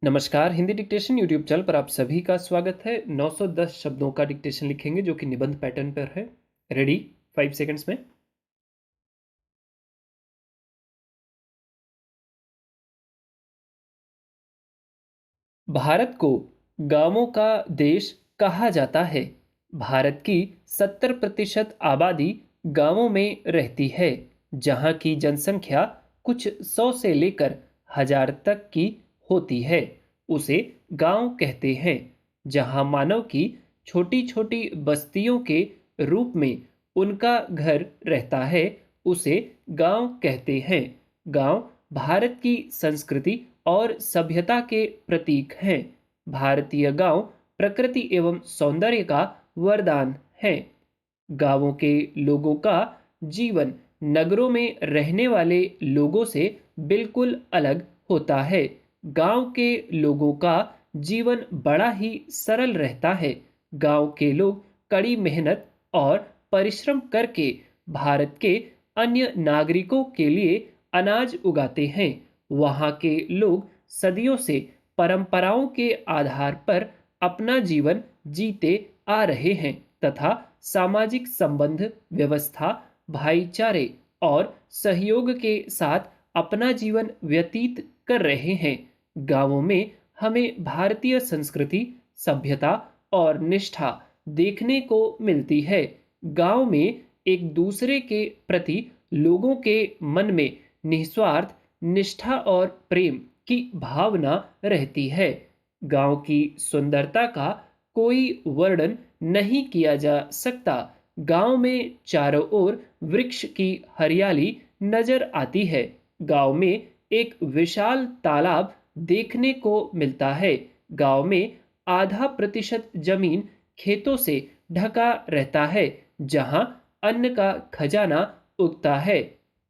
नमस्कार। Hindi dictation YouTube channel पर आप सभी का स्वागत है। 910 शब्दों का डिक्टेशन लिखेंगे जो कि निबंध पैटर्न पर है। रेडी? 5 सेकंड्स में। भारत को गांवों का देश कहा जाता है। भारत की 70% आबादी गांवों में रहती है, जहां की जनसंख्या कुछ 100 से लेकर 1000 तक की होती है। उसे गांव कहते हैं। जहां मानव की छोटी छोटी बस्तियों के रूप में उनका घर रहता है, उसे गांव कहते हैं। गांव भारत की संस्कृति और सभ्यता के प्रतीक हैं। भारतीय गांव प्रकृति एवं सौंदर्य का वरदान है। गांवों के लोगों का जीवन नगरों में रहने वाले लोगों से बिल्कुल अलग होता है। गांव के लोगों का जीवन बड़ा ही सरल रहता है। गांव के लोग कड़ी मेहनत और परिश्रम करके भारत के अन्य नागरिकों के लिए अनाज उगाते हैं। वहाँ के लोग सदियों से परंपराओं के आधार पर अपना जीवन जीते आ रहे हैं तथा सामाजिक संबंध व्यवस्था, भाईचारे और सहयोग के साथ अपना जीवन व्यतीत कर रहे हैं। गांवों में हमें भारतीय संस्कृति, सभ्यता और निष्ठा देखने को मिलती है। गांव में एक दूसरे के प्रति लोगों के मन में निस्वार्थ निष्ठा और प्रेम की भावना रहती है। गांव की सुंदरता का कोई वर्णन नहीं किया जा सकता। गांव में चारों ओर वृक्ष की हरियाली नजर आती है। गांव में एक विशाल तालाब देखने को मिलता है। गांव में आधा प्रतिशत जमीन खेतों से ढका रहता है, जहां अन्न का खजाना उगता है।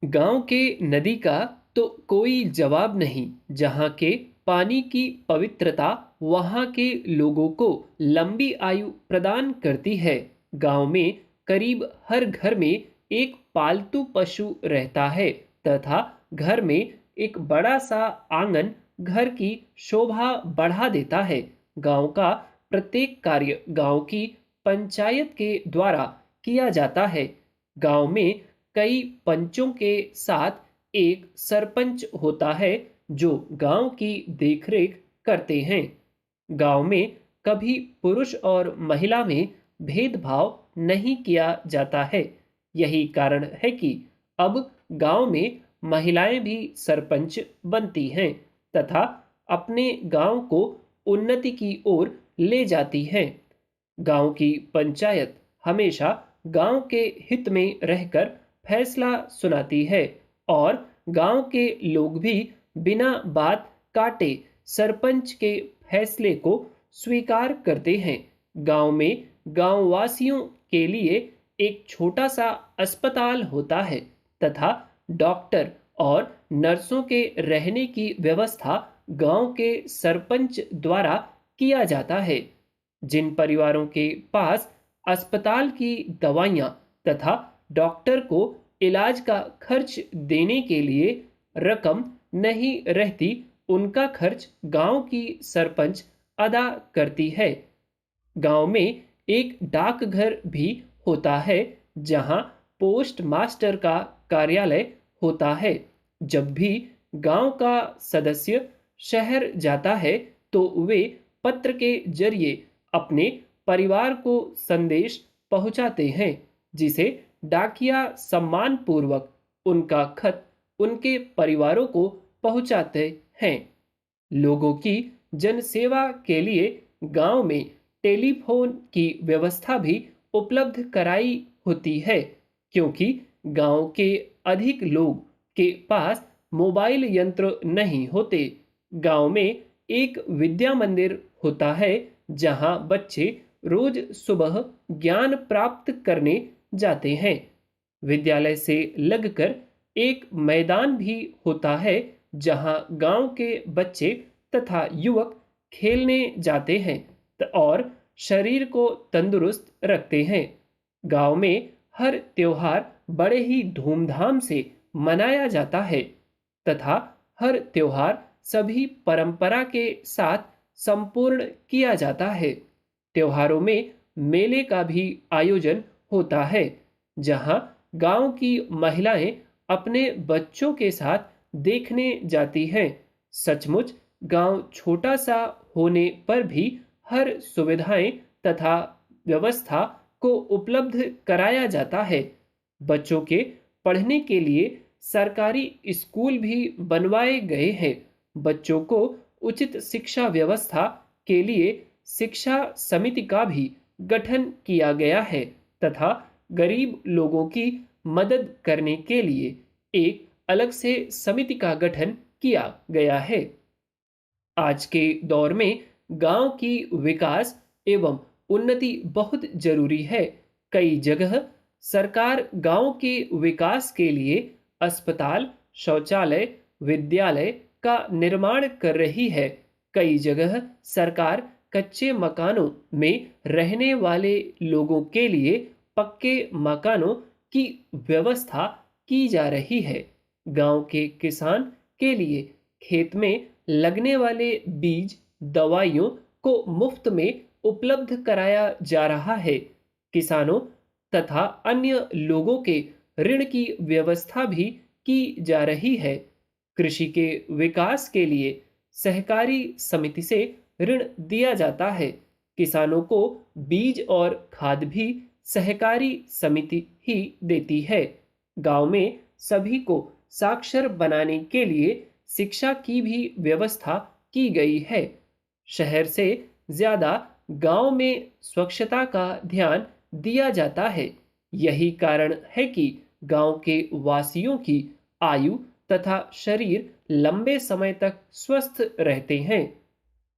गांव के नदी का तो कोई जवाब नहीं। जहां के पानी की पवित्रता वहां के लोगों को लंबी आयु प्रदान करती है। गांव में करीब हर घर में एक पालतू पशु रहता है तथा घर में एक बड़ा सा आंगन घर की शोभा बढ़ा देता है। गांव का प्रत्येक कार्य गांव की पंचायत के द्वारा किया जाता है। गांव में कई पंचों के साथ एक सरपंच होता है जो गांव की देखरेख करते हैं। गांव में कभी पुरुष और महिला में भेदभाव नहीं किया जाता है। यही कारण है कि अब गांव में महिलाएं भी सरपंच बनती हैं तथा अपने गांव को उन्नति की ओर ले जाती हैं। गांव की पंचायत हमेशा गांव के हित में रहकर फैसला सुनाती है और गांव के लोग भी बिना बात काटे सरपंच के फैसले को स्वीकार करते हैं। गांव में गांववासियों के लिए एक छोटा सा अस्पताल होता है तथा डॉक्टर और नर्सों के रहने की व्यवस्था गांव के सरपंच द्वारा किया जाता है। जिन परिवारों के पास अस्पताल की दवाइयाँ तथा डॉक्टर को इलाज का खर्च देने के लिए रकम नहीं रहती, उनका खर्च गांव की सरपंच अदा करती है। गांव में एक डाकघर भी होता है, जहां पोस्ट मास्टर का कार्यालय होता है। जब भी गांव का सदस्य शहर जाता है तो वे पत्र के जरिए अपने परिवार को संदेश पहुंचाते हैं, जिसे डाकिया सम्मान पूर्वक उनका खत उनके परिवारों को पहुंचाते हैं। लोगों की जनसेवा के लिए गांव में टेलीफोन की व्यवस्था भी उपलब्ध कराई होती है, क्योंकि गांव के अधिक लोग के पास मोबाइल यंत्र नहीं होते। गांव में एक विद्या मंदिर होता है, जहां बच्चे रोज सुबह ज्ञान प्राप्त करने जाते हैं। विद्यालय से लगकर एक मैदान भी होता है, जहां गांव के बच्चे तथा युवक खेलने जाते हैं और शरीर को तंदुरुस्त रखते हैं। गांव में हर त्योहार बड़े ही धूमधाम से मनाया जाता है तथा हर त्योहार सभी परंपरा के साथ संपूर्ण किया जाता है। त्योहारों में मेले का भी आयोजन होता है, जहां गांव की महिलाएं अपने बच्चों के साथ देखने जाती हैं। सचमुच गांव छोटा सा होने पर भी हर सुविधाएं तथा व्यवस्था को उपलब्ध कराया जाता है। बच्चों के पढ़ने के लिए सरकारी स्कूल भी बनवाए गए हैं। बच्चों को उचित शिक्षा व्यवस्था के लिए शिक्षा समिति का भी गठन किया गया है तथा गरीब लोगों की मदद करने के लिए एक अलग से समिति का गठन किया गया है। आज के दौर में गांव की विकास एवं उन्नति बहुत जरूरी है। कई जगह सरकार गांव के विकास के लिए अस्पताल, शौचालय, विद्यालय का निर्माण कर रही है। कई जगह सरकार कच्चे मकानों में रहने वाले लोगों के लिए पक्के मकानों की व्यवस्था की जा रही है। गांव के किसान के लिए खेत में लगने वाले बीज, दवाइयों को मुफ्त में उपलब्ध कराया जा रहा है। किसानों तथा अन्य लोगों के ऋण की व्यवस्था भी की जा रही है। कृषि के विकास के लिए सहकारी समिति से ऋण दिया जाता है। किसानों को बीज और खाद भी सहकारी समिति ही देती है। गांव में सभी को साक्षर बनाने के लिए शिक्षा की भी व्यवस्था की गई है। शहर से ज्यादा गांव में स्वच्छता का ध्यान दिया जाता है। यही कारण है कि गांव के वासियों की आयु तथा शरीर लंबे समय तक स्वस्थ रहते हैं।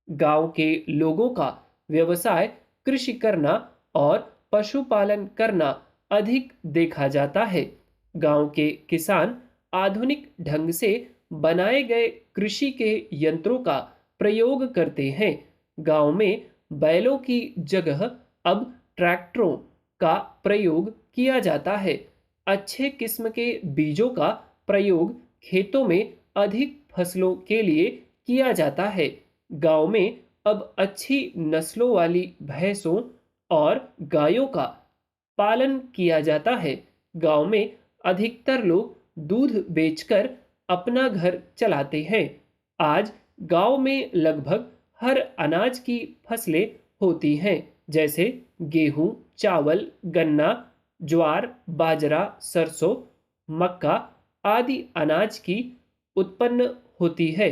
गांव के लोगों का व्यवसाय कृषि करना और पशुपालन करना अधिक देखा जाता है। गांव के किसान आधुनिक ढंग से बनाए गए कृषि के यंत्रों का प्रयोग करते हैं। गांव में बैलों की जगह अब ट्रैक्टरों का प्रयोग किया जाता है। अच्छे किस्म के बीजों का प्रयोग खेतों में अधिक फसलों के लिए किया जाता है। गांव में अब अच्छी नस्लों वाली भैंसों और गायों का पालन किया जाता है। गांव में अधिकतर लोग दूध बेचकर अपना घर चलाते हैं। आज गांव में लगभग हर अनाज की फसलें होती हैं, जैसे गेहूं, चावल, गन्ना, ज्वार, बाजरा, सरसों, मक्का आदि अनाज की उत्पन्न होती है।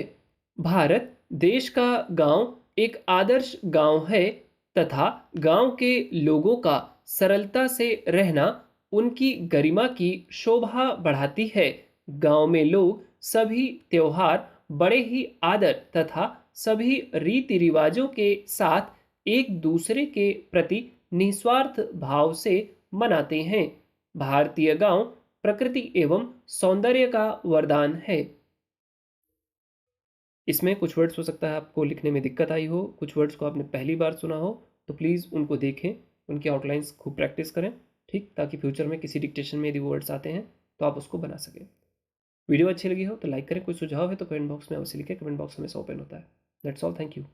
भारत देश का गांव एक आदर्श गांव है तथा गांव के लोगों का सरलता से रहना उनकी गरिमा की शोभा बढ़ाती है। गांव में लोग सभी त्योहार बड़े ही आदर तथा सभी रीति रिवाजों के साथ एक दूसरे के प्रति निस्वार्थ भाव से मनाते हैं। भारतीय गांव प्रकृति एवं सौंदर्य का वरदान है। इसमें कुछ वर्ड्स हो सकता है आपको लिखने में दिक्कत आई हो, कुछ वर्ड्स को आपने पहली बार सुना हो, तो प्लीज़ उनको देखें, उनकी आउटलाइंस खूब प्रैक्टिस करें, ठीक, ताकि फ्यूचर में किसी डिक्टेशन में यदि वर्ड्स आते हैं तो आप उसको बना सकें। वीडियो अच्छी लगी हो तो लाइक करें, कोई सुझाव है तो कमेंट बॉक्स में अवश्य लिखें, कमेंट बॉक्स हमेशा ओपन होता है। That's all, thank you.